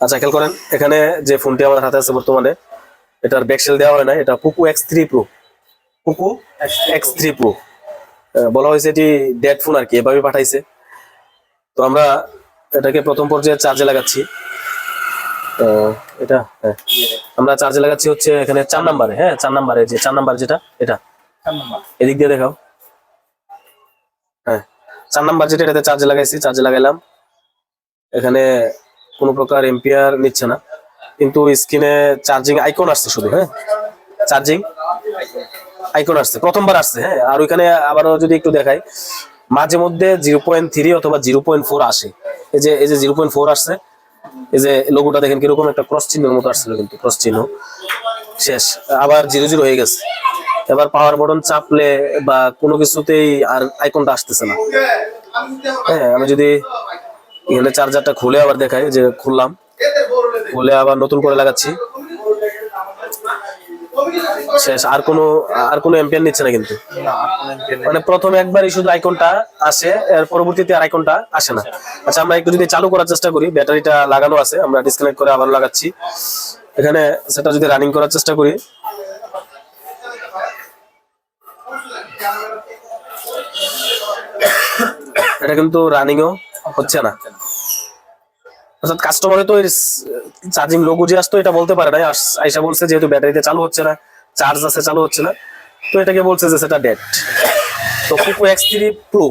আচ্ছা খেয়াল করেন এখানে যে ফোনটি আমার হাতে আছে বর্তমানে, এটার ব্যাকসেল দেওয়া হয় না, এটা Poco X3 pro. Poco X3 pro বলা হয়েছে, এটি ডেড ফোন আর কি, এভাবে পাঠাইছে। তো আমরা এটাকে প্রথম পর্যায়ে চার্জে লাগাচ্ছি। এটা হ্যাঁ, আমরা চার্জে লাগাচ্ছি হচ্ছে এখানে 4 নাম্বারে। হ্যাঁ 4 নাম্বারে, যে 4 নাম্বার যেটা, এটা 4 নাম্বার এদিক দিয়ে দেখাও। হ্যাঁ 4 নাম্বার যেটা, এটাতে চার্জে লাগাইছি। চার্জে লাগাইলাম, এখানে কোনো প্রকার এম্পিয়ার নিচ্ছে না, কিন্তু স্ক্রিনে চার্জিং আইকন আসছে শুধু। হ্যাঁ চার্জিং আইকন আসছে, প্রথমবার আসছে। হ্যাঁ আর ওইখানে আবারও যদি একটু দেখাই, মাঝে মধ্যে 0.3 অথবা 0.4 আসে। এই যে 0.4 আসছে, এই যে লোগোটা দেখেন কিরকম একটা ক্রস চিহ্নের মতো আসছিল, কিন্তু ক্রস চিহ্ন শেষ, আবার 0 হয়ে গেছে। এবার পাওয়ার বাটন চাপলে বা কোনো কিছুতেই আর আইকনটা আসতেছে না। হ্যাঁ আমি যদি এখানে চার্জারটা খুলে আবার দেখাই, যে খুললাম, খুলে আবার নতুন করে লাগাচ্ছি, শেষ। আর কোনো এম্পিয়ার নিচ্ছে না কিন্তু, মানে প্রথমে একবারই শুধু আইকনটা আসে, এর পরবর্তীতে আর আইকনটা আসে না। আচ্ছা আমরা একটু যদি চালু করার চেষ্টা করি, ব্যাটারিটা লাগানো আছে, আমরা ডিসকানেক্ট করে আবার লাগাচ্ছি। এখানে সেটা যদি রানিং করার চেষ্টা করি, এটা কিন্তু রানিংও হচ্ছে না। অর্থাৎ কাস্টমারে তো চার্জিং লোগো যে আসতো এটা বলতে পারে না, আইসা বলছে যেহেতু ব্যাটারিতে চালু হচ্ছে না, চার্জ আছে চালু হচ্ছে না, তো এটাকে বলছে যে সেটা ডেড। তো পোকো X3 প্রো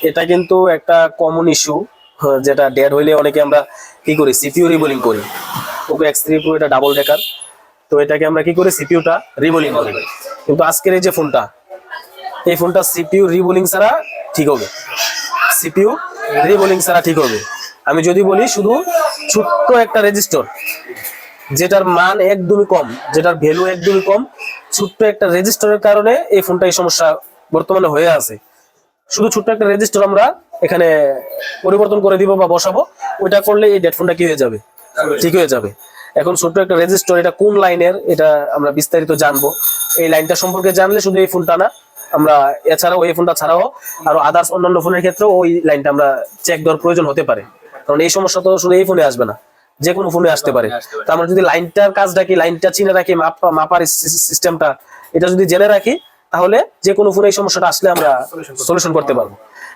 এটা কিন্তু একটা কমন ইস্যু, যেটা ডেড হইলে অনেকে আমরা কি করি, সিপিইউ রিবোলিং করি। পোকো X3 প্রো এটা ডাবল ডেকার, তো এটাকে আমরা কি করি, সিপিইউটা রিবোলিং করি। কিন্তু আজকের এই যে ফোনটা, এই ফোনটা সিপিইউ রিবোলিং ছাড়া ঠিক হবে, সিপিইউ রিবোলিং ছাড়া ঠিক হবে। আমি যদি বলি শুধু ছোট্ট একটা রেজিস্টার, যেটার মান একদমই কম, যেটার ভ্যালু একদমই কম, ছোট্ট একটা রেজিস্টারের কারণে এই ফোনটা এই সমস্যা বর্তমানে হয়ে আছে। শুধু ছোট্ট একটা রেজিস্টার আমরা এখানে পরিবর্তন করে দিব বা বসাবো, ওইটা করলে এই ডেড ফোনটা কি হয়ে যাবে, ঠিক হয়ে যাবে। এখন ছোট্ট একটা রেজিস্টার, এটা কোন লাইনের, এটা আমরা বিস্তারিত জানবো। এই লাইনটা সম্পর্কে জানলে শুধু এই ফোনটা না, আমরা এছাড়াও এই ফোনটা ছাড়াও আরো আদার্স অন্যান্য ফোনের ক্ষেত্রেও ওই লাইনটা আমরা চেক দেওয়ার প্রয়োজন হতে পারে। কারণ এই সমস্যা তো শুধু এই ফোনে আসবে না, যে কোনো ফোনে আসতে পারে। তো আমরা যদি লাইনটার কাজটা কি, লাইনটা চিনে রাখি, মাপার সিস্টেমটা এটা যদি জেনে রাখি, তাহলে যে কোনো ফোনে এই সমস্যাটা আসলে আমরা সলিউশন করতে পারবো।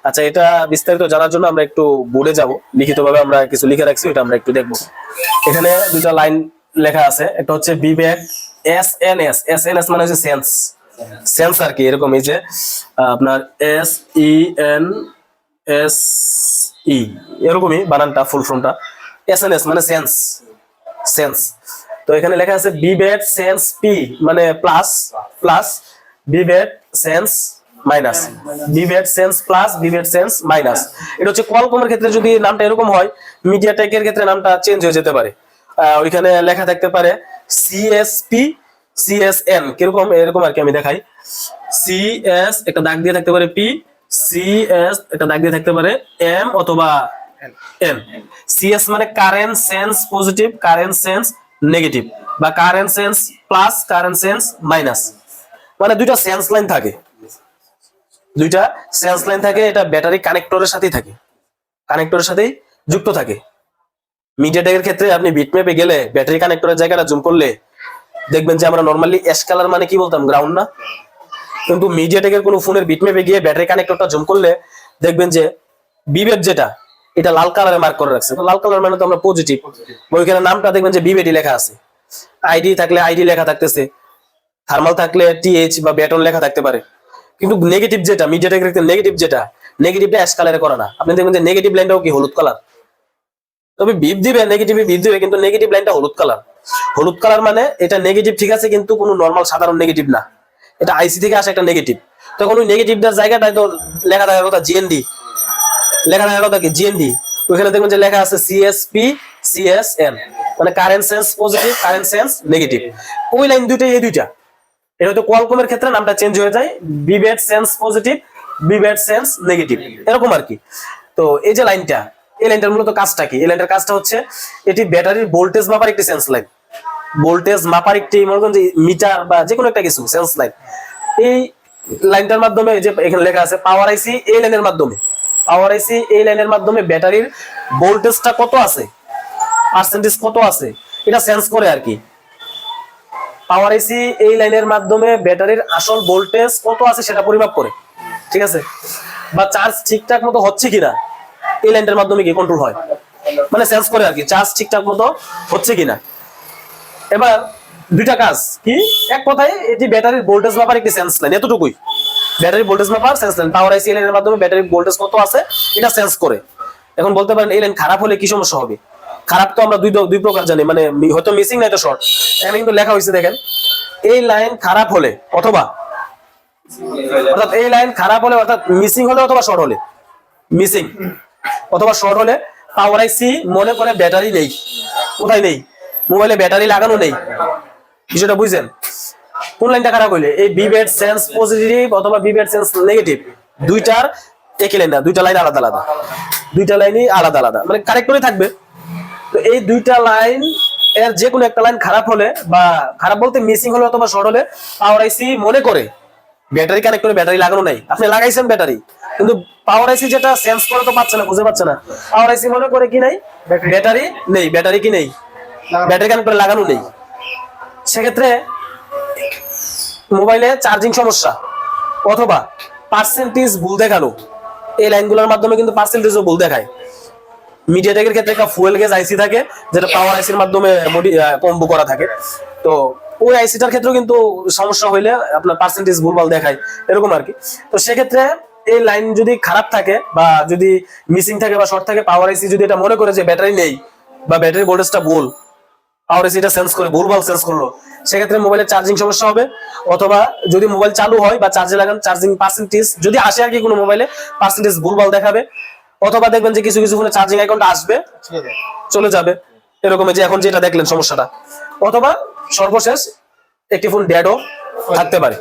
আচ্ছা এটা বিস্তারিত জানার জন্য আমরা একটু বোর্ডে যাব, লিখিতভাবে আমরা কিছু লিখে রাখছি, এটা আমরা একটু দেখবো। এখানে দুটা লাইন লেখা আছে, একটা হচ্ছে বিবেক SNS। SNS মানে হচ্ছে সেন্স, সেন্স আর কি, এরকম এই যে আপনার SENSE এরকমই বানানটা, ফুল ফর্মটা। SNS মানে সেন্স, সেন্স। তো এখানে লেখা আছে বিবেট সেন্স পি মানে plus, plus VBAT sense minus, VBAT sense plus, VBAT sense minus. এটা হচ্ছে কোয়ালকমের ক্ষেত্রে যদি নামটা এরকম হয়, মিডিয়াটেকের ক্ষেত্রে নামটা চেঞ্জ হয়ে যেতে পারে। ওইখানে লেখা থাকতে পারে CSP CSN, কিরকম এরকম আর কি। আমি দেখাই, CS একটা দাগ দিয়ে থাকতে পারে P, CS একটা দাগ দিয়ে থাকতে পারে M অথবা N। CS মানে current sense positive, current sense negative, বা current sense plus, current sense minus. মানে দুইটা সেন্স লাইন থাকে, দুইটা সেন্স লাইন থাকে। এটা ব্যাটারি কানেক্টরের সাথেই থাকে, কানেক্টরের সাথেই যুক্ত থাকে। মিডিয়াটেকের ক্ষেত্রে আপনি বিটম্যাপে গেলে ব্যাটারি কানেক্টরের জায়গাটা জুম করলে দেখবেন যে আমরা নরমালি অ্যাশ কালার মানে কি বলতাম, গ্রাউন্ড না? কিন্তু মিডিয়াটেকের কোনো ফোনের বিটম্যাপে গিয়ে ব্যাটারি কানেক্টরটা জুম করলে দেখবেন যে বিবেট যেটা, এটা লাল কালারে মার্ক করে রাখছে। তো লাল কালার মানে তো আমরা পজিটিভ, ওইখানে নামটা দেখবেন যে বিবেটই লেখা আছে। আইডি থাকলে আইডি লেখা থাকতেছে, থার্মাল থাকলে TH বা ব্যাটন লেখা থাকতে পারে। কিন্তু নেগেটিভ যেটা, মিডিয়াটেকের ক্ষেত্রে নেগেটিভ যেটা, নেগেটিভটা অ্যাশ কালারে করা না। আপনি দেখবেন যে নেগেটিভ লাইনটাও কি হলুদ কালার, তবে বিপ দিবে, নেগেটিভে বিপ দিবে, কিন্তু নেগেটিভ লাইনটা হলুদ কালার। হলুদ কালার মানে এটা নেগেটিভ, ঠিক আছে, কিন্তু কোনো নরমাল সাধারণ নেগেটিভ না, এটা আইসি থেকে আসে একটা নেগেটিভ। তখন ওই নেগেটিভটার জায়গাটায় তো লেখা থাকার কথা GND, লেখা থাকার কথা কি GND। ওইখানে দেখবেন যে লেখা আছে CSP CSN, মানে current sense positive, current sense negative. ওই লাইন দুইটা, এই দুইটা, এটা হয়তো কোয়ালকমের ক্ষেত্রে নামটা চেঞ্জ হয়ে যায়, বিবেট সেন্স পজিটিভ, বিবেট সেন্স নেগেটিভ, এরকম আর কি। তো এই যে লাইনটা, এই লাইনটার মূলত কাজটা কি? এই লাইনটার কাজটা হচ্ছে এটি ব্যাটারির ভোল্টেজ মাপার একটি সেন্স লাইন, ভোল্টেজ মাপার একটি মনে করেন যে মিটার বা যে কোনো একটা কিছু সেন্স লাইন। এই লাইনটার মাধ্যমে, যে এখানে লেখা আছে পাওয়ার আইসি, এই লাইনের মাধ্যমে, পাওয়ার আইসি এই লাইনের মাধ্যমে ব্যাটারির ভোল্টেজটা কত আছে পার্সেন্টেজ কত আছে এটা সেন্স করে আর কি। পাওয়ার আইসি এই লাইনের মাধ্যমে ব্যাটারির আসল ভোল্টেজ কত আছে সেটা পরিমাপ করে, ঠিক আছে, বা চার্জ ঠিকঠাক মতো হচ্ছে কিনা এই লাইনটার মাধ্যমে কি কন্ট্রোল হয়, মানে সেন্স করে আর কি চার্জ ঠিকঠাক মতো হচ্ছে কিনা। এবার দুইটা কাজ কি, এক কথায় এটি ব্যাটারির ভোল্টেজ মাপার একটি সেন্স লাইন, এতটুকুই। ব্যাটারি ভোল্টেজ মাপার সেন্স লাইন, পাওয়ার আইসি লাইনের মাধ্যমে ব্যাটারির ভোল্টেজ কত আছে এটা সেন্স করে। এখন বলতে পারেন এই লাইন খারাপ হলে কি সমস্যা হবে? খারাপ তো আমরা দুই প্রকার জানি, মানে হয়তো মিসিং নাই তো শর্ট। এখানে কিন্তু লেখা হয়েছে দেখেন, এই লাইন খারাপ হলে অথবা, অর্থাৎ এই লাইন খারাপ হলে অর্থাৎ মিসিং হলে অথবা শর্ট হলে, মিসিং অথবা শর্ট হলে পাওয়ার আইসি মনে করে ব্যাটারি নেই। কোথায় নেই? মোবাইলে ব্যাটারি লাগানো নেই। বিষয়টা বুঝছেন? কোন লাইনটা খারাপ হইলে এই বিবেট সেন্স পজিটিভ অথবা বিবেট সেন্স নেগেটিভ দুইটার একই লাইন না, দুইটা লাইন আলাদা আলাদা, দুইটা লাইনই আলাদা আলাদা, মানে কারেক্ট করে থাকবে। তো এই দুইটা লাইন এর যে কোনো একটা লাইন খারাপ হলে বা খারাপ বলতে মিসিং হলে অথবা শর্ট হলে পাওয়ার আইসি মনে করে ব্যাটারি কানেক্ট করে ব্যাটারি লাগানো নাই। আপনি লাগাইছেন ব্যাটারি, কিন্তু পাওয়ার আইসি যেটা সেন্স করে তো পাচ্ছে না, বুঝে পাচ্ছে না। পাওয়ার আইসি মনে করে কি নাই, ব্যাটারি নেই, ব্যাটারি কি নেই, ব্যাটারি কানেক্ট করে লাগানো নেই। সেক্ষেত্রে মোবাইলে চার্জিং সমস্যা অথবা পার্সেন্টেজ ভুল দেখানো, এই লাইনগুলোর মাধ্যমে কিন্তু পার্সেন্টেজও ভুল দেখায়। মিডিয়াটেকের ক্ষেত্রে একটা ফুয়েল গেজ আইসি থাকে যেটা পাওয়ার আইসির মাধ্যমে কম্বো করা থাকে, তো ওই আইসিটার ক্ষেত্রেও কিন্তু সমস্যা হইলে আপনার পার্সেন্টেজ ভুলভাল দেখায়, এরকম আর কি। তো সেক্ষেত্রে এই লাইন যদি খারাপ থাকে বা যদি মিসিং থাকে বা শর্ট থাকে, পাওয়ার আইসি যদি এটা মনে করে যে ব্যাটারি নেই বা ব্যাটারি ভোল্টেজটা ভুল, পাওয়ার আইসি এটা সেন্স করে ভুলভাল সেন্স করলো, সেক্ষেত্রে মোবাইলের চার্জিং সমস্যা হবে। অথবা যদি মোবাইল চালু হয় বা চার্জে লাগান, চার্জিং পার্সেন্টেজ যদি আসে আর কি কোনো মোবাইলে পার্সেন্টেজ ভুলভাল দেখাবে। অথবা দেখবেন যে কিছু কিছু ফোনে চার্জিং আইকনটা আসবে চলে যাবে, এরকম যে এখন যেটা দেখলেন সমস্যাটা। অথবা সর্বশেষ একটি ফোন ডেডও থাকতে পারে,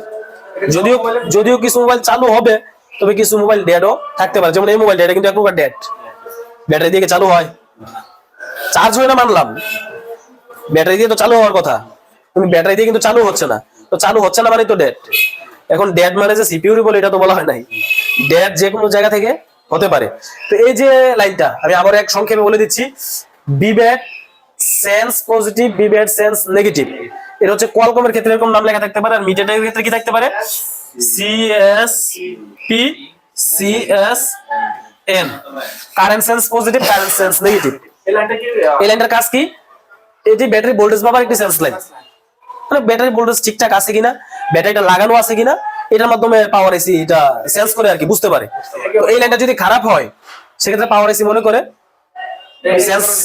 যদিও যদিও কিছু মোবাইল চালু হবে তবে কিছু মোবাইল ডেডও থাকতে পারে। যেমন এই মোবাইলটা, এটা কিন্তু এক প্রকার ডেড, ব্যাটারি দিয়ে চালু হয়, চার্জ হয় না মানলাম, ব্যাটারি দিয়ে তো চালু হওয়ার কথা, কিন্তু ব্যাটারি দিয়ে কিন্তু চালু হচ্ছে না, তো চালু হচ্ছে না মানে তো ডেড। এখন ডেড মানে যে সিপিইউ বলে এটা তো বলা হয় নাই, ডেড যে কোনো জায়গা থেকে হতে পারে। তো এই যে লাইনটা আমি আবার এক সংক্ষেপে বলে দিচ্ছি, বিবেট সেন্স পজিটিভ, বিবেট সেন্স নেগেটিভ, এটা হচ্ছে কোয়ালকমের ক্ষেত্রে এরকম নাম লেখা থাকতে পারে, আর মিডিয়াটেকের ক্ষেত্রে কি থাকতে পারে, CSP CSN, current sense positive, current sense negative. এই লাইনটার কাজ কি, এটি ব্যাটারি ভোল্টেজ মাপার একটি সেন্স লাইন, মানে ব্যাটারি ভোল্টেজ ঠিকঠাক আছে কিনা, ব্যাটারিটা লাগানো আছে কিনা, এটার মাধ্যমে পাওয়ার আইসি এটা সেন্স করে আর কি, বুঝতে পারে। তো এই লাইনটা যদি খারাপ হয় সেক্ষেত্রে পাওয়ার আইসি মনে করে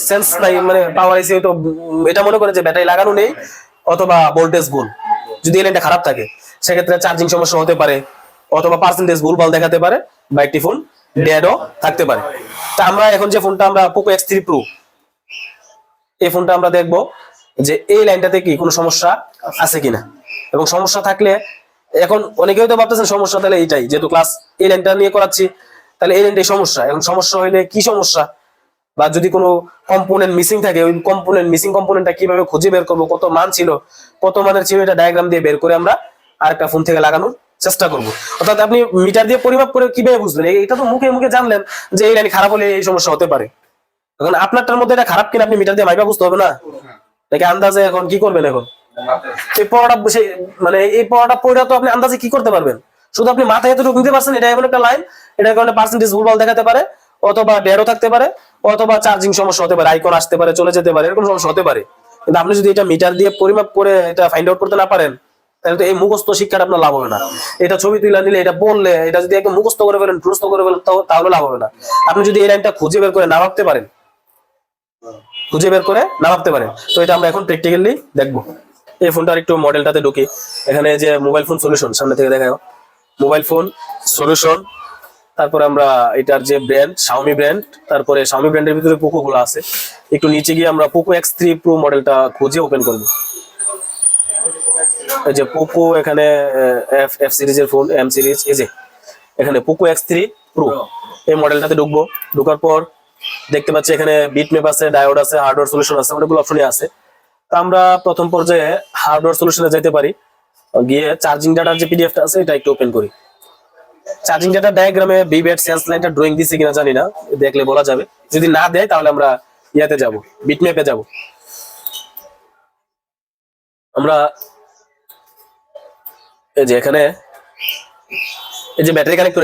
সেন্স নাই, মানে পাওয়ার আইসি হয়তো এটা মনে করে যে ব্যাটারি লাগানো নেই অথবা ভোল্টেজ ভুল। যদি এই লাইনটা খারাপ থাকে সেক্ষেত্রে চার্জিং সমস্যা হতে পারে অথবা পার্সেন্টেজ ভুলভাল দেখাতে পারে বা একটি ফোন ডেডও থাকতে পারে। তা আমরা এখন যে ফোনটা আমরা পোকো X3 Pro, এই ফোনটা আমরা দেখবো যে এই লাইনটাতে কি কোনো সমস্যা আছে কিনা, এবং সমস্যা থাকলে এখন অনেকে হয়তো ভাবতেছেন সমস্যা তাহলে এইটাই, যেহেতু ক্লাস এই লাইনটা নিয়ে করাচ্ছি তাহলে এই লাইনটাই সমস্যা। এখন সমস্যা হইলে কি সমস্যা, বা যদি কোনো কম্পোনেন্ট মিসিং থাকে ওই কম্পোনেন্ট মিসিং কম্পোনেন্টটা কিভাবে খুঁজে বের করবো, কত মান ছিল, কত মানের ছিল, এটা ডায়াগ্রাম দিয়ে বের করে আমরা আরেকটা ফোন থেকে লাগানোর চেষ্টা করবো। অর্থাৎ আপনি মিটার দিয়ে পরিমাপ করে কিভাবে বুঝবেন, এটা তো মুখে মুখে জানলেন যে এই লাইন খারাপ হলে এই সমস্যা হতে পারে, এখন আপনারটার মধ্যে এটা খারাপ কিনা আপনি মিটার দিয়ে মাইপা বুঝতে হবে না, নাকি আন্দাজে এখন কি করবেন? এখন এই পড়াটা মানে এই পড়াটা পড়া তো আপনি আন্দাজে কি করতে পারবেন, শুধু আপনি মাথায় এতটুকু নিতে পারছেন এটা এমন একটা লাইন, এটার কারণে পার্সেন্টেজ ভুলভাল দেখাতে পারে অথবা ডেরও থাকতে পারে অথবা চার্জিং সমস্যা হতে পারে, আইকন আসতে পারে, চলে যেতে পারে, এরকম সমস্যা হতে পারে। কিন্তু আপনি যদি এটা মিটার দিয়ে পরিমাপ করে এটা ফাইন্ড আউট করতে না পারেন তাহলে তো এই মুখস্থ শিক্ষাটা আপনার লাভ হবে না। এটা ছবি তুলে নিলে, এটা বললে, এটা যদি একদম মুখস্থ করে ফেলেন, মুখস্থ করে ফেলেন, তাহলে লাভ হবে না। আপনি যদি এই লাইনটা খুঁজে বের করে না ভাবতে পারেন, খুঁজে বের করে না ভাবতে পারেন, তো এটা আমরা এখন প্র্যাকটিক্যালি দেখবো। এই ফোনটার একটু মডেলটাতে ঢুকি, এখানে যে মোবাইল ফোন সলিউশন সামনে থেকে দেখায়, মোবাইল ফোন সলিউশন, তারপরে আমরা এটার যে ব্র্যান্ড Xiaomi ব্র্যান্ড, তারপরে Xiaomi ব্র্যান্ডের ভিতরে পোকো গুলো আছে, একটু নিচে গিয়ে আমরা পোকো X3 Pro মডেলটা খুঁজে ওপেন করব। এই যে পোকো, এখানে এফ সিরিজের ফোন, এম সিরিজ, এই যে এখানে পোকো X3 Pro এই মডেলটাতে ঢুকবো। ঢোকার পর দেখতে পাচ্ছি এখানে বিটম্যাপ আছে, ডায়োড আছে, হার্ডওয়্যার সলিউশন আছে, অনেকগুলো অপশনই আছে। তো আমরা প্রথম পর্যায়ে হার্ডওয়্যার সলিউশনে যেতে পারি, গিয়ে চার্জিং ডাটার যে পিডিএফটা আছে এটা একটু ওপেন করি। চার্জিং ডাটা ডায়াগ্রামে বিবেট সেন্স লাইনটা ড্রয়িং দিছে কিনা জানি না, দেখলে বলা যাবে, যদি না দেয় তাহলে আমরা ইয়াতে যাব, বিটম্যাপে যাব। আমরা এই যে এখানে এই যে ব্যাটারি কানেক্টর,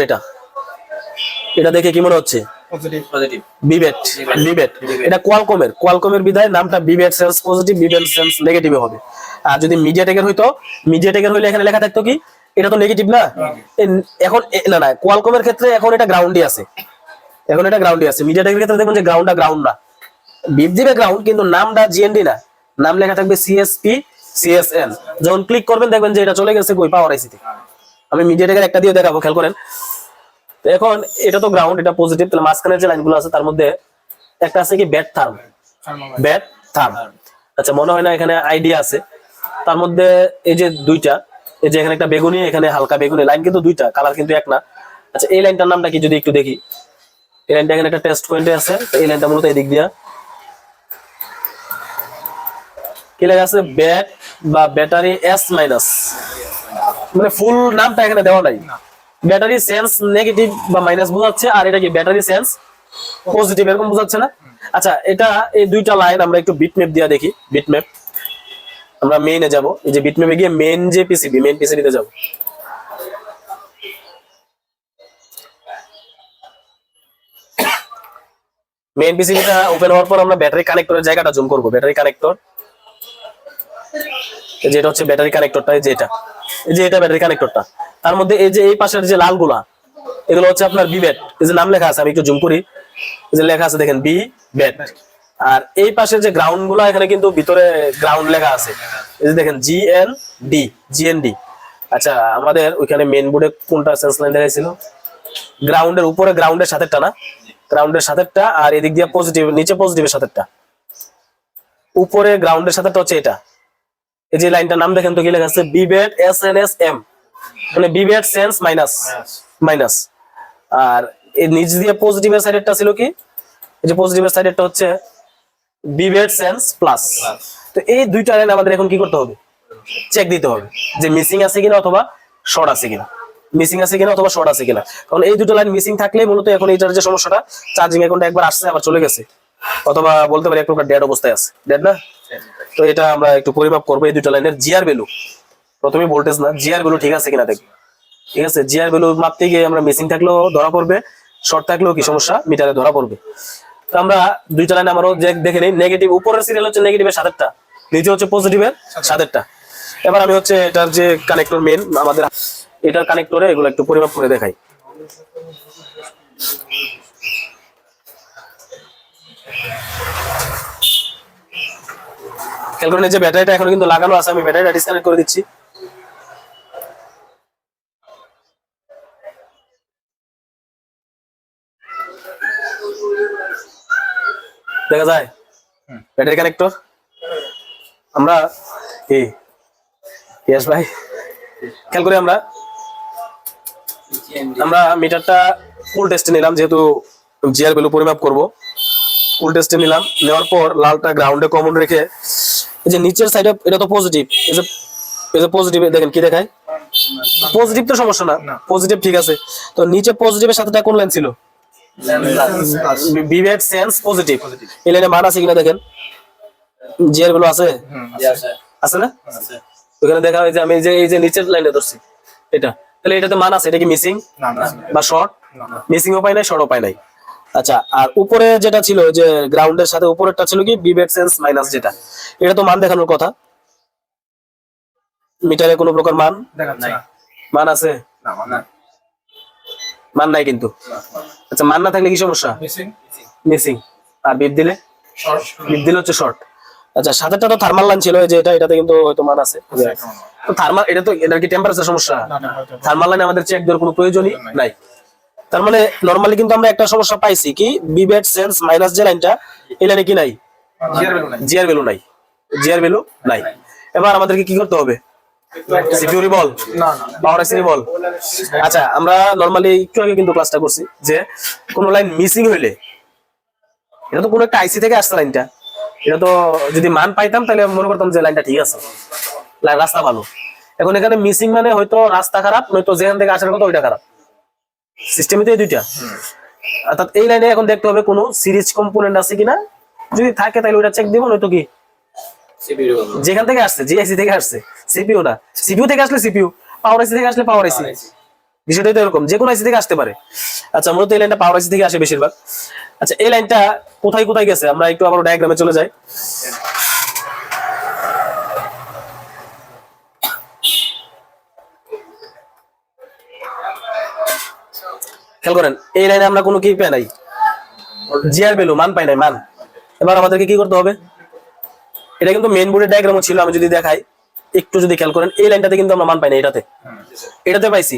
এটা দেখে কি মনে হচ্ছে? বিবেট, বিবেট। এটা কোয়ালকমের বিধায় নামটা বিবেট সেন্স পজিটিভ, বিবেট সেন্স নেগেটিভ হবে। আর যদি মিডিয়াটেকের হইতো, মিডিয়াটেকের হইলে এখানে লেখা থাকতো কি, এটা তো নেগেটিভ না। এখন না, কোয়ালকমের ক্ষেত্রে এখন এটা গ্রাউন্ডই আছে, এখন এটা গ্রাউন্ডই আছে। মিডিয়াটেকের ক্ষেত্রে দেখুন যে গ্রাউন্ডটা গ্রাউন্ড না, বিপ দিবে গ্রাউন্ড, কিন্তু নামটা জিএনডি না, নাম লেখা থাকবে সিএসপি সিএসএন। যখন ক্লিক করবেন দেখবেন যে এটা চলে গেছে কই, পাওয়ার আইসিতে। আমি মিডিয়াটেকের একটা দিয়ে দেখাবো, খেয়াল করেন। এখন এটা তো গ্রাউন্ড, এটা পজিটিভ, তাহলে মাঝখানে যে লাইনগুলো আছে তার মধ্যে একটা আছে কি ব্যাট থার্ম, ব্যাট থার্ম। আচ্ছা, মনে হয় না এখানে আইডিয়া আছে। তার মধ্যে এই যে দুইটা, এই যে এখানে একটা বেগুনি, এখানে হালকা বেগুনি, লাইন কিন্তু দুইটা, কালার কিন্তু এক না। আচ্ছা, এই লাইনটার নামটা কি যদি একটু দেখি। এই লাইনটা এখানে একটা টেস্ট পয়েন্টে আছে, এই লাইনটা মূলত এদিক দিয়া কি লেখা আছে, ব্যাট বা ব্যাটারি এস মাইনাস, মানে ফুল নামটা এখানে দেওয়া নাই। ব্যাটারি সেন্স নেগেটিভ বা মাইনাস বোঝাচ্ছে, আর এটা কি ব্যাটারি সেন্স পজিটিভ, এরকম বোঝাচ্ছে না? আচ্ছা, এটা এই দুইটা লাইন আমরা একটু বিটম্যাপ দিয়ে দেখি। বিটম্যাপ, আমরা মেইনে যাব, এই যে বিটম্যাপে গিয়ে মেইন যে পিসিবি, মেইন পিসিবিতে যাব। মেইন পিসিবিটা ওপেন হওয়ার পর আমরা ব্যাটারি কানেক্টরের জায়গাটা জুম করব। ব্যাটারি কানেক্টর, যেটা হচ্ছে ব্যাটারি কানেক্টরটা, এই যে এটা, এই যে এটা ব্যাটারি কানেক্টরটা। তার মধ্যে এই যে এই পাশের যে লালগুলা, এগুলো হচ্ছে আপনার বি ব্যাট। এই যে নাম লেখা আছে, আমি একটু জুম করি, এই যে লেখা আছে দেখেন বি ব্যাট। আর এই পাশের যে গ্রাউন্ড গুলা, এখানে কিন্তু ভিতরে গ্রাউন্ড লেখা আছে, এই যে দেখেন জিএনডি, জিএনডি। আচ্ছা, আমাদের ওইখানে মেইন বোর্ডে কোনটা সেন্স লাইন দেখাইছিল? গ্রাউন্ডের উপরে, গ্রাউন্ডের সাথেরটা না, গ্রাউন্ডের সাথেরটা, আর এদিক দিয়ে পজিটিভ, নিচে পজিটিভের সাথেরটা। উপরে গ্রাউন্ডের সাথেরটা হচ্ছে এটা। এই যে লাইনটার নাম দেখেন তো, কি লেখা আছে? বিবেট এসএনএসএম, মানে বিবেট সেন্স মাইনাস, মাইনাস। আর এই নিচ দিয়ে পজিটিভের সাইডেরটা ছিল কি, এই যে পজিটিভের সাইডেরটা হচ্ছে বিবেট সেন্স প্লাস। তো এই দুইটা লাইন আমাদের এখন কি করতে হবে? চেক দিতে হবে যে মিসিং আছে কিনা অথবা শর্ট আছে কিনা, মিসিং আছে কিনা অথবা শর্ট আছে কিনা। কারণ এই দুটো লাইন মিসিং থাকলে মূলত এখন এইটার যে সমস্যাটা, চার্জিং অ্যাকাউন্টে একবার আসছে আবার চলে গেছে, অথবা বলতে পারি এক প্রকার ডেড অবস্থায় আছে, ডেড না। তো এটা আমরা একটু পরিমাপ করবো এই দুটো লাইনের জিআর ভ্যালু, প্রথমে ভোল্টেজ না, জিআর ভ্যালু ঠিক আছে কিনা দেখবো। ঠিক আছে, জিআর ভ্যালু মাপতে গিয়ে আমরা মিসিং থাকলেও ধরা পড়বে, শর্ট থাকলেও কি সমস্যা মিটারে ধরা পড়বে। তো আমরা দুইটা লাইন আমারও দেখে নিই। নেগেটিভ, উপরের সিরিয়াল হচ্ছে নেগেটিভের সাতেরটা, নিচে হচ্ছে পজিটিভের সাতেরটা। এবার আমি হচ্ছে এটার যে কানেক্টর মেন আমাদের, এটার কানেক্টরে এগুলো একটু পরিমাপ করে দেখাই। খেয়াল করেন, যে ব্যাটারিটা এখন কিন্তু লাগানো আছে, আমি ব্যাটারিটা ডিসকানেক্ট করে দিচ্ছি। দেখা যায় ব্যাটারি কানেক্টর। আমরা এই ইয়েস ভাই, খেয়াল করি আমরা মিটারটা ফুল টেস্টে নিলাম, যেহেতু জিআর ভ্যালু পরিমাপ করব। ফুল টেস্টে নিলাম, নেওয়ার পর লালটা গ্রাউন্ডে কমন রেখে, এই যে নিচের সাইডে এটা তো পজিটিভ, এই যে পজিটিভ দেখেন কি দেখায়, পজিটিভ তো সমস্যা না, পজিটিভ ঠিক আছে। তো নিচে পজিটিভের সাথে কোন লাইন ছিল? বিভেট সেন্স পজিটিভ। এই লাইনে মান আছে কিনা দেখেন, জিআর ভ্যালু আছে, আছে না? ওখানে দেখা হয় যে আমি এই যে নিচের লাইনে ধরছি এটা, তাহলে এটাতে মান আছে। এটা কি মিসিং বা শর্ট? মিসিংও পাই নাই, শর্টও পাই নাই। আচ্ছা, আর উপরে যেটা ছিল, যে গ্রাউন্ডের সাথে উপরেরটা ছিল কি বিবেট সেন্স মাইনাস, যেটা এটা তো মান দেখানোর কথা। মিটারে কোনো প্রকার মান মান আছে? মান নাই কিন্তু। আচ্ছা, মান না থাকলে কি সমস্যা? মিসিং। আর বিপ দিলে? বিপ দিলে হচ্ছে শর্ট। আচ্ছা, সাথেরটা তো থার্মাল লাইন ছিল, যে এটাতে কিন্তু হয়তো মান আছে। তো থার্মাল, এটা তো এটার কি টেম্পারেচার সমস্যা? থার্মাল লাইনে আমাদের চেক দেওয়ার কোনো প্রয়োজনই নাই। তার মানে নরমালি কিন্তু আমরা একটা সমস্যা পাইছি কি, বিবেট সেন্স মাইনাস যে লাইনটা, এই লাইনে কি নাই? জিআর ভ্যালু নাই, জিআর ভ্যালু নাই। এবার আমাদেরকে কি করতে হবে? সিকিউরি বল, পাওয়ার আইসি বল। আচ্ছা, আমরা নরমালি একটু আগে কিন্তু ক্লাসটা করছি যে কোন লাইন মিসিং হইলে, এটা তো কোনো একটা আইসি থেকে আসছে লাইনটা, এটা তো যদি মান পাইতাম তাহলে মনে করতাম যে লাইনটা ঠিক আছে, রাস্তা ভালো। এখন এখানে মিসিং মানে হয়তো রাস্তা খারাপ, নয়তো যেখান থেকে আসার কথা ওইটা খারাপ। সিস্টেমে তো এই দুইটা। অর্থাৎ এই লাইনে এখন দেখতে হবে কোনো সিরিজ কম্পোনেন্ট আছে কিনা, যদি থাকে তাহলে ওটা চেক দিব, নয়তো কি যেখান থেকে আসছে, যে আইসি থেকে আসছে, সিপিইউ না, সিপিইউ থেকে আসলে সিপিইউ, পাওয়ার আইসি থেকে আসলে পাওয়ার আইসি। বিষয়টা তো এরকম, যে কোনো আইসি থেকে আসতে পারে। আচ্ছা, মূলত এই লাইনটা পাওয়ার আইসি থেকে আসে বেশিরভাগ। আচ্ছা, এই লাইনটা কোথায় কোথায় গেছে আমরা একটু আবার ডায়াগ্রামে চলে যাই। খেয়াল করেন, এই লাইনে আমরা কোনো কি পাই নাই, জিআর ভ্যালু মান পাই নাই, মান। এবার আমাদেরকে কি করতে হবে, এটা কিন্তু মেইন বোর্ডের ডায়াগ্রামও ছিল, আমি যদি দেখাই একটু, যদি খেয়াল করেন এই লাইনটাতে কিন্তু আমরা মান পাই নাই, এটাতে পাইছি,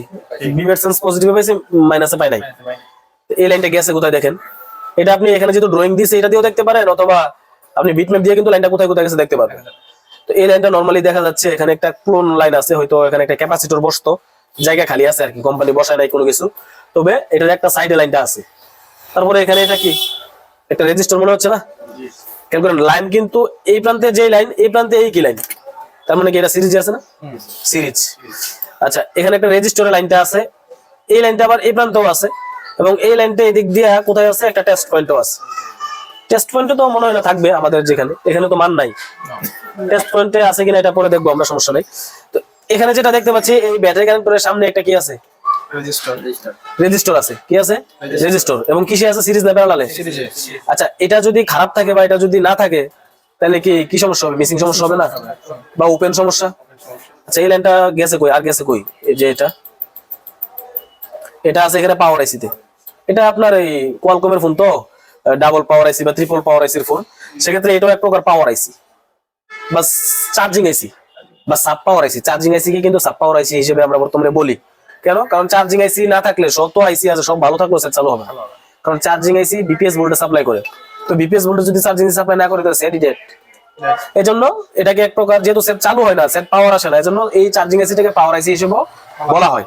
বিভার্সেন্স পজিটিভ পাইছি, মাইনাসে পাই নাই। এই লাইনটা গেছে কোথায় দেখেন, এটা আপনি এখানে যেহেতু ড্রয়িং দিয়েছে এটা দিয়েও দেখতে পারেন, অথবা আপনি বিটম্যাপ দিয়ে কিন্তু লাইনটা কোথায় কোথায় গেছে দেখতে পারবেন। তো এই লাইনটা নরমালি দেখা যাচ্ছে এখানে একটা ক্লোন লাইন আছে, হয়তো এখানে একটা ক্যাপাসিটর বসতো, জায়গা খালি আছে আর কি, কোম্পানি বসায় নাই কোনো কিছু, তবে এটার একটা সাইডে লাইনটা আছে। তারপরে এখানে এটা কি একটা রেজিস্টার মনে হচ্ছে না, খেয়াল করেন লাইন কিন্তু এই প্রান্তে যে লাইন, এই প্রান্তে এই কি লাইন, তার মানে কি এটা সিরিজ আছে না, সিরিজ। আচ্ছা, এখানে একটা রেজিস্টারের লাইনটা আছে, এই লাইনটা আবার এই প্রান্তেও আছে, এবং এই লাইনটা এদিক দিয়ে কোথায় আছে, একটা টেস্ট পয়েন্টও আছে। টেস্ট পয়েন্টে তো মনে হয় না থাকবে আমাদের, যেখানে এখানে তো মান নাই, টেস্ট পয়েন্টে আছে কিনা এটা পরে দেখবো আমরা, সমস্যা নাই। তো এখানে যেটা দেখতে পাচ্ছি, এই ব্যাটারি কানেক্টরের সামনে একটা কি আছে, রেজিস্টার আছে, কি আছে, রেজিস্টার, এবং কিসে আছে, সিরিজ না প্যারালালে। আচ্ছা, এটা যদি খারাপ থাকে বা এটা যদি না থাকে তাহলে কি কি সমস্যা হবে, মিসিং সমস্যা হবে না, বা ওপেন সমস্যা। আচ্ছা, এই লাইনটা গেছে কই, আর গেছে কই, এই যে এটা আছে এখানে পাওয়ার আইসিতে। এটা আপনার এই কোয়ালকমের ফোন তো, ডাবল পাওয়ার আইসি বা ট্রিপল পাওয়ার আইসির ফোন, সেক্ষেত্রে এটাও এক প্রকার পাওয়ার আইসি বা চার্জিং আইসি বা সাব পাওয়ার আইসি। চার্জিং আইসি কে কিন্তু সাব পাওয়ার আইসি হিসেবে আমরা বর্তমানে বলি। কেন? কারণ চার্জিং আইসি না থাকলে সব তো আইসি আছে, সব ভালো থাকলেও সেট চালু হবে না, কারণ চার্জিং আইসি বিপিএস ভোল্টেজ সাপ্লাই করে। তো বিপিএস ভোল্টেজ যদি চার্জিং সাপ্লাই না করে তাহলে সেট ডেড। এজন্য এটাকে এক প্রকার, যেহেতু সেট চালু হয় না, সেট পাওয়ার আসে না, এজন্য এই চার্জিং আইসিটাকে পাওয়ার আইসি হিসেবে বলা হয়।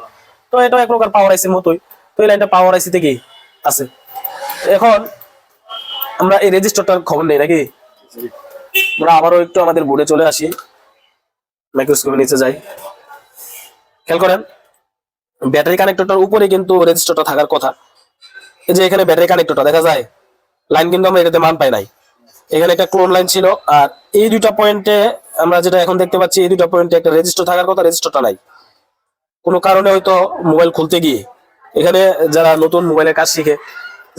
তো এটা এক প্রকার পাওয়ার আইসির মতোই। তো এই লাইনটা পাওয়ার আইসি থেকেই আছে। এখন আমরা এই রেজিস্টারটার খবর নেই নাকি, আমরা আবারও একটু আমাদের বোর্ডে চলে আসি, মাইক্রোস্কোপের নিচে যাই। খেয়াল করেন, ব্যাটারি কানেক্টরটার উপরে কিন্তু রেজিস্টারটা থাকার কথা। এই যে এখানে ব্যাটারি কানেক্টরটা দেখা যায়, লাইন কিন্তু আমরা এটাতে মান পাই নাই, এখানে একটা ক্লোন লাইন ছিল। আর এই দুইটা পয়েন্টে আমরা যেটা এখন দেখতে পাচ্ছি, এই দুইটা পয়েন্টে একটা রেজিস্টার থাকার কথা, রেজিস্টারটা নাই। কোনো কারণে হয়তো মোবাইল খুলতে গিয়ে, এখানে যারা নতুন মোবাইলের কাজ শিখে,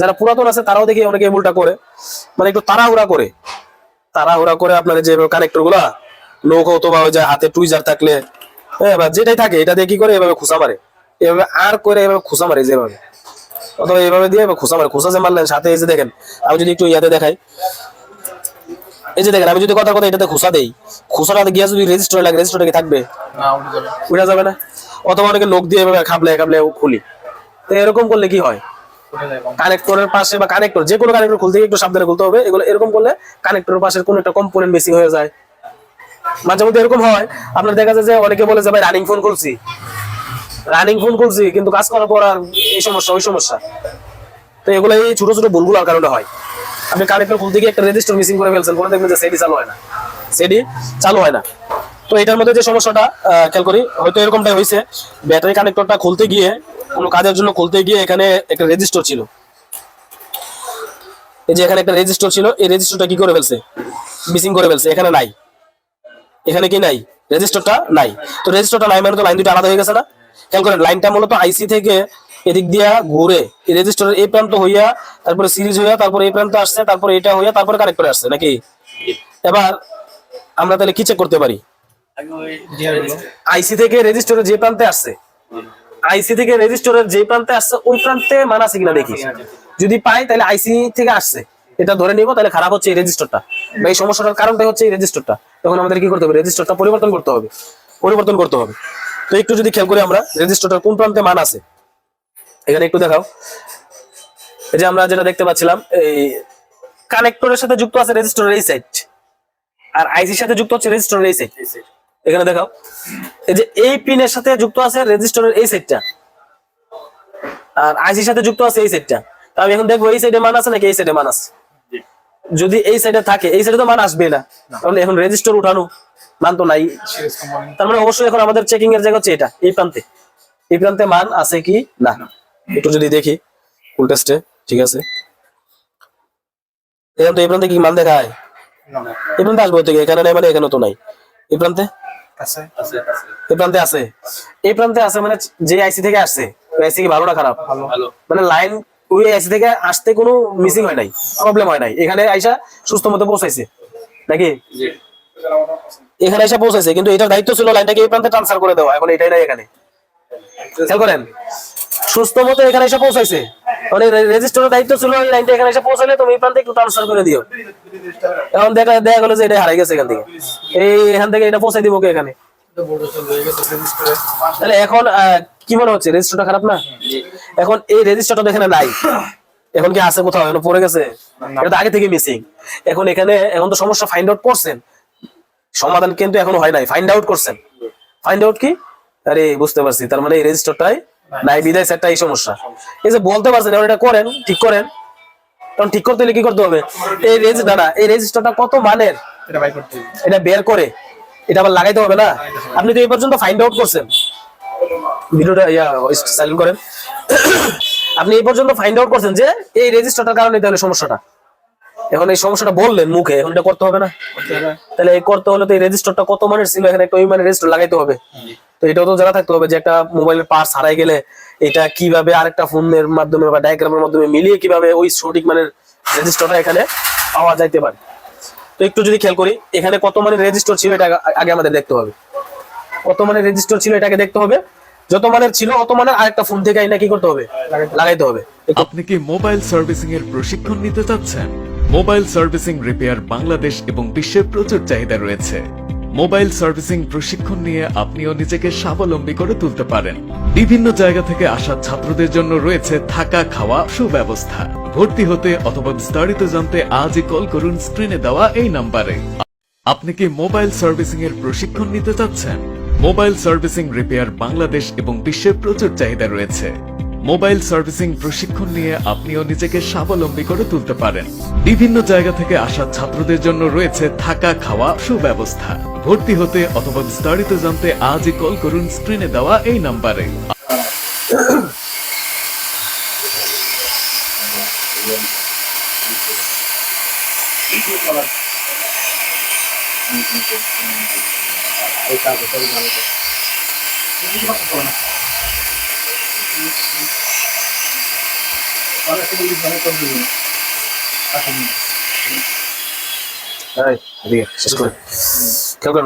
যারা পুরাতন আছে তারাও দেখি অনেকে এমনটা করে, মানে একটু তাড়াহুড়া করে আপনার যে কানেক্টর গুলা লোক হতো, বা ওই যে হাতে টুইজার থাকলে, হ্যাঁ, বা যেটাই থাকে এটা দিয়ে কি করে, এভাবে খুঁচা মারে, এভাবে আর করে এভাবে খুঁচা মারে, যেভাবে অথবা এইভাবে দিয়ে খুঁচা মারে। খুঁচা যে মারলেন সাথে, এই যে দেখেন, আমি যদি একটু ইয়াতে দেখাই, এই যে দেখেন, আমি যদি কথা এটাতে খুঁচা দেই, খুঁচাটা গিয়ে যদি রেজিস্টার লাগে, রেজিস্টারটা কি থাকবে, উঠে যাবে না। অথবা অনেকে লোক দিয়ে এভাবে খাবলে খুলি। তো এরকম করলে কি হয়, কানেক্টরের পাশে বা কানেক্টর, যে কোনো কানেক্টর খুলতে একটু সাবধানে খুলতে হবে। এগুলো এরকম করলে কানেক্টরের পাশের কোন একটা কম্পোনেন্ট বেশি হয়ে যায়। মাঝে মধ্যে এরকম হয়, আপনার দেখা যায় যে অনেকে বলে যে ভাই রানিং ফোন খুলছি কিন্তু কাজ করার পর আর এই সমস্যা ওই সমস্যা। তো এগুলো এই ছোট ছোট ভুলগুলোর কারণে হয়। আপনি কানেক্টর খুলতে গিয়ে একটা রেজিস্টার মিসিং করে ফেলছেন, পরে দেখবেন যে সেটি চালু হয় না। তো এটার মধ্যে যে সমস্যাটা খেয়াল করি, হয়তো এরকমটাই হয়েছে, ব্যাটারি কানেক্টরটা খুলতে গিয়ে, কোনো কাজের জন্য খুলতে গিয়ে, এখানে একটা রেজিস্টার ছিল, এই যে এখানে একটা রেজিস্টার ছিল, এই রেজিস্টারটা কি করে ফেলছে, মিসিং করে ফেলছে, এখানে নাই, এখানে কি নাই, রেজিস্টারটা নাই। তো রেজিস্টারটা নাই মানে তো লাইন দুটো আলাদা হয়ে গেছে না। খেয়াল করেন, লাইনটা মূলত আইসি থেকে এদিক দিয়া ঘুরে এই রেজিস্টারের এই প্রান্ত হইয়া, তারপরে সিরিজ হইয়া, তারপরে এই প্রান্ত আসছে, তারপরে এটা হইয়া, তারপরে কানেক্টরে আসছে নাকি। এবার আমরা তাহলে কি চেক করতে পারি, আইসি থেকে রেজিস্টারের যে প্রান্তে আসছে, ওই প্রান্তে মান আছে কিনা দেখি। যদি পাই তাহলে আইসি থেকে আসছে এটা ধরে নিব, তাহলে খারাপ হচ্ছে এই রেজিস্টারটা, বা এই সমস্যাটার কারণটা হচ্ছে এই রেজিস্টারটা। তখন আমাদের কি করতে হবে, রেজিস্টারটা পরিবর্তন করতে হবে। তো একটু যদি খেয়াল করি, আমরা রেজিস্টারটার কোন প্রান্তে মান আছে এখানে একটু দেখাও। এই যে আমরা যেটা দেখতে পাচ্ছিলাম, এই কানেক্টরের সাথে যুক্ত আছে রেজিস্টারের এই সাইড, আর আইসির সাথে যুক্ত হচ্ছে রেজিস্টারের এই সাইড। এখানে দেখাও, এই যে এই পিনের সাথে যুক্ত আছে রেজিস্টারের এই সাইডটা, আর আইসির সাথে যুক্ত আছে এই সাইডটা। আমি এখন দেখবো এই সাইডে মান আছে নাকি এই সাইডে মান আছে। যদি এই সাইডে থাকে, এই সাইডে তো মান আসবে না, কারণ এখন রেজিস্টার উঠানো, মান তো নাই। তার মানে অবশ্যই এখন আমাদের চেকিং এর জায়গা হচ্ছে এটা, এই প্রান্তে মান আছে কি না। একটু যদি দেখি ফুল টেস্টে, ঠিক আছে। এখন তো এই প্রান্তে কি মান দেখায়? এই প্রান্তে আসবো থেকে, এখানে নাই মানে এখানে তো নাই। এই প্রান্তে এই প্রান্তে আছে, এই প্রান্তে আছে মানে যে আইসি থেকে আসছে ওই আইসি কি ভালো না খারাপ? মানে লাইন ওই আইসি থেকে আসতে কোনো মিসিং হয় নাই, প্রবলেম হয় নাই, এখানে আইসা সুস্থ মতো পৌঁছাইছে নাকি? এখানে এসে পৌঁছাইছে, কিন্তু এটার দায়িত্ব ছিল লাইনটাকে এই প্রান্তে ট্রান্সফার করে দেওয়া, এখন এটাই নাই এখানে। খেয়াল করেন, সুস্থ মতো এখানে এসে পৌঁছাইছে, মানে রেজিস্টারের দায়িত্ব ছিল এই লাইনটা এখানে এসে পৌঁছালে তুমি এই প্রান্তে একটু ট্রান্সফার করে দিও। এখন দেখা গেলো যে এটা হারাই গেছে এখান থেকে, এখান থেকে এটা পৌঁছাই দিব কে এখানে? তাহলে এখন কি মনে হচ্ছে রেজিস্টারটা খারাপ না? এখন এই রেজিস্টারটা এখানে নাই, এখন কি আছে কোথাও? এখন পড়ে গেছে, এটা তো আগে থেকে মিসিং। এখন এখানে এখন তো সমস্যা ফাইন্ড আউট করছেন, সমাধান কিন্তু এখনো হয় নাই, ফাইন্ড আউট করছেন। ফাইন্ড আউট কি? আরে বুঝতে পারছি, তার মানে এই রেজিস্টারটাই নাই বিদায় সেটটা এই সমস্যা। এই যে বলতে পারছেন, এখন এটা করেন, ঠিক করেন। কারণ ঠিক করতে হলে কি করতে হবে? এই এই রেজিস্টারটা কত মানের এটা বের করে এটা আবার লাগাইতে হবে না? আপনি তো এই পর্যন্ত ফাইন্ড আউট করছেন, ভিডিওটা সাইলেন্ট করেন। আপনি এই পর্যন্ত ফাইন্ড আউট করছেন যে এই রেজিস্টারটার কারণে তাহলে সমস্যাটা, এখন এই সমস্যাটা বললেন মুখে, এখন এটা করতে হবে না? তাহলে এই করতে হলে তো এই রেজিস্টারটা কত মানের ছিল, এখানে একটা ওই মানের রেজিস্টার লাগাইতে হবে। তো এটাও তো জানা থাকতে হবে যে একটা মোবাইলের পার্টস হারাই গেলে এটা কিভাবে আরেকটা ফোনের মাধ্যমে বা ডায়াগ্রামের মাধ্যমে মিলিয়ে কিভাবে ওই সঠিক মানের রেজিস্টারটা এখানে পাওয়া যাইতে পারে। তো একটু যদি খেয়াল করি, এখানে কত মানের রেজিস্টার ছিল এটা আগে আমাদের দেখতে হবে। কত মানের রেজিস্টার ছিল এটাকে দেখতে হবে, যত মানের ছিল অত মানের আরেকটা ফোন থেকে আইনা কি করতে হবে? লাগাইতে হবে। আপনি কি মোবাইল সার্ভিসিং এর প্রশিক্ষণ নিতে চাচ্ছেন? মোবাইল সার্ভিসিং রিপেয়ার বাংলাদেশ এবং বিশ্বে প্রচুর চাহিদা রয়েছে। মোবাইল সার্ভিসিং প্রশিক্ষণ নিয়ে আপনিও নিজেকে স্বাবলম্বী করে তুলতে পারেন। বিভিন্ন জায়গা থেকে আসা ছাত্রদের জন্য রয়েছে থাকা খাওয়া সুব্যবস্থা। ভর্তি হতে অথবা বিস্তারিত জানতে আজই কল করুন স্ক্রিনে দেওয়া এই নাম্বারে। আপনি কি মোবাইল সার্ভিসিং এর প্রশিক্ষণ নিতে চাচ্ছেন? মোবাইল সার্ভিসিং রিপেয়ার বাংলাদেশ এবং বিশ্বে প্রচুর চাহিদা রয়েছে। মোবাইল সার্ভিসিং প্রশিক্ষণ নিয়ে আপনিও নিজেকে স্বাবলম্বী করে তুলতে পারেন। বিভিন্ন জায়গা থেকে আসা ছাত্রদের জন্য রয়েছে থাকা খাওয়া সুব্যবস্থা। ভর্তি হতে অথবা বিস্তারিত জানতে আজই কল করুন স্ক্রিনে দেওয়া এই নাম্বারে।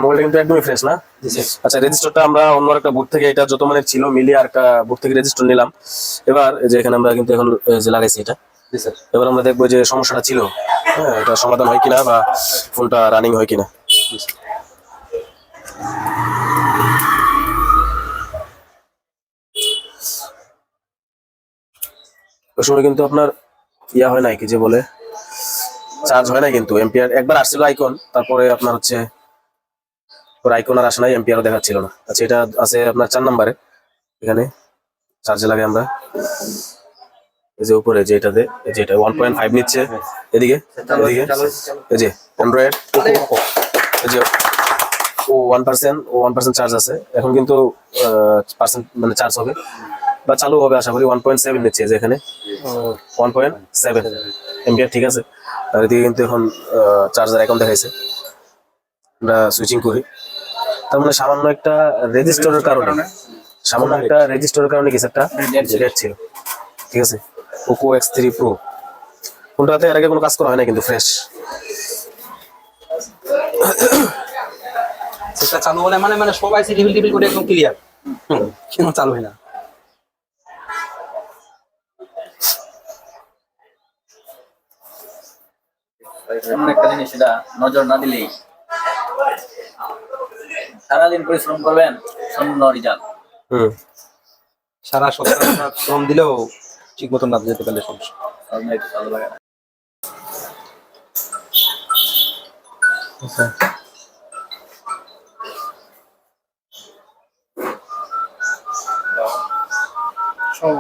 মোবাইলটা কিন্তু একদমই ফ্রেশ না? আচ্ছা, রেজিস্টারটা আমরা অন্য একটা বুথ থেকে, এটা যত মানের ছিল মিলিয়ে আর একটা বুথ থেকে রেজিস্টার নিলাম। এবার এই যে এখানে আমরা কিন্তু এখন যে লাগাইছি এটা, এবার আমরা দেখবো যে সমস্যাটা ছিল, হ্যাঁ, এটা সমাধান হয় কিনা বা ফোনটা রানিং হয় কিনা। ওই সময় কিন্তু আপনার ইয়া হয় নাই, কি যে বলে, চার্জ হয় না কিন্তু এম্পিয়ার একবার আসছিল আইকন, তারপরে আপনার হচ্ছে ওর আইকন আর আসে নাই, এম্পিয়ারও দেখাচ্ছিল না। আচ্ছা, এটা আছে আপনার 4 নম্বরে, এখানে চার্জে লাগে আমরা এই যে উপরে যে এটাতে, এই যে এটা 1.5 নিচ্ছে, এদিকে এই যে অ্যান্ড্রয়েড এই যে ও 1% চার্জ আছে এখন, কিন্তু পার্সেন্ট মানে চার্জ হবে বা চালু হবে আশা করি। 1.7 নিচ্ছে যে এখানে 1.7 এম্পিয়ার, ঠিক আছে। আর এদিকে কিন্তু এখন চার্জার এখন দেখাইছে, আমরা সুইচিং করি। তার মানে সামান্য একটা রেজিস্টারের কারণে কিছু একটা ডেট ছিল, ঠিক আছে। পোকো X3 Pro ফোনটাতে এর আগে কোনো কাজ করা হয় না কিন্তু ফ্রেশ। সেটা চালু হলে মানে সবাই টিভিল করে একদম ক্লিয়ার, কেন চালু হয় না? এমন একটা জিনিস, এটা নজর না দিলেই সারাদিন পরিশ্রম করবেন, শূন্য রেজাল্ট। সারা সপ্তাহ শ্রম দিলেও ঠিক মতন না যেতে পারলে সমস্যা। ভালো লাগে না। সব